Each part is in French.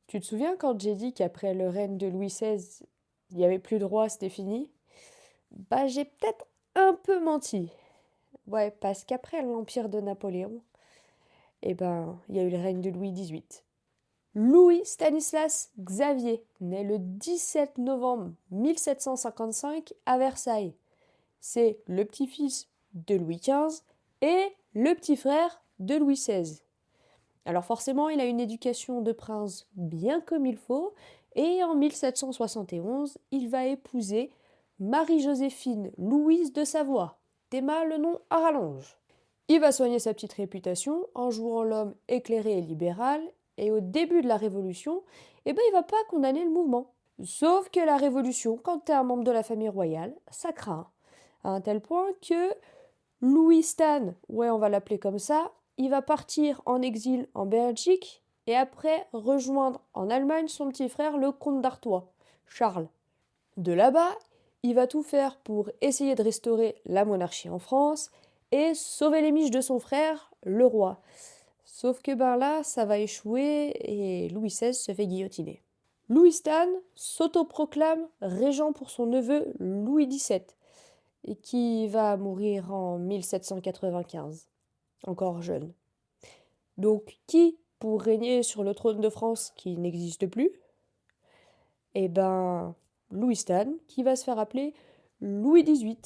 Tu te souviens quand j'ai dit qu'après le règne de Louis XVI, il n'y avait plus de roi, c'était fini? Bah j'ai peut-être un peu menti. Ouais, parce qu'après l'empire de Napoléon, il y a eu le règne de Louis XVIII. Louis Stanislas Xavier, né le 17 novembre 1755 à Versailles. C'est le petit-fils de Louis XV et le petit frère de Louis XVI. Alors forcément, il a une éducation de prince bien comme il faut, et en 1771, il va épouser Marie-Joséphine Louise de Savoie, Théma le nom à rallonge. Il va soigner sa petite réputation en jouant l'homme éclairé et libéral, et au début de la Révolution, il va pas condamner le mouvement. Sauf que la Révolution, quand t'es un membre de la famille royale, ça craint. À un tel point que Louis Stan, ouais on va l'appeler comme ça, il va partir en exil en Belgique et après rejoindre en Allemagne son petit frère le comte d'Artois, Charles. De là-bas, il va tout faire pour essayer de restaurer la monarchie en France et sauver les miches de son frère, le roi. Sauf que là, ça va échouer et Louis XVI se fait guillotiner. Louis Stan s'autoproclame régent pour son neveu Louis XVII et qui va mourir en 1795, encore jeune. Donc qui pour régner sur le trône de France qui n'existe plus? Eh ben, Louis Stan, qui va se faire appeler Louis XVIII.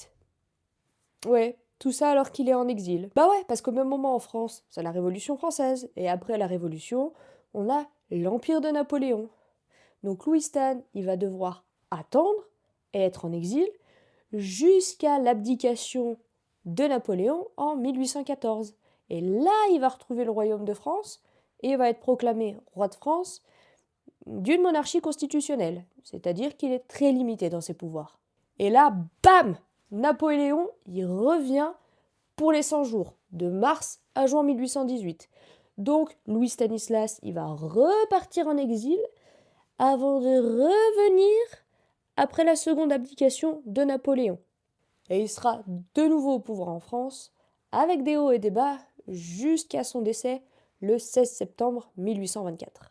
Ouais, tout ça alors qu'il est en exil. Bah ouais, parce qu'au même moment en France, c'est la Révolution française, et après la Révolution, on a l'Empire de Napoléon. Donc Louis Stan, il va devoir attendre et être en exil jusqu'à l'abdication de Napoléon en 1814. Et là, il va retrouver le royaume de France et il va être proclamé roi de France d'une monarchie constitutionnelle, c'est-à-dire qu'il est très limité dans ses pouvoirs. Et là, bam, Napoléon, il revient pour les 100 jours, de mars à juin 1818. Donc, Louis Stanislas, il va repartir en exil avant de revenir après la seconde abdication de Napoléon. Et il sera de nouveau au pouvoir en France, avec des hauts et des bas, jusqu'à son décès le 16 septembre 1824.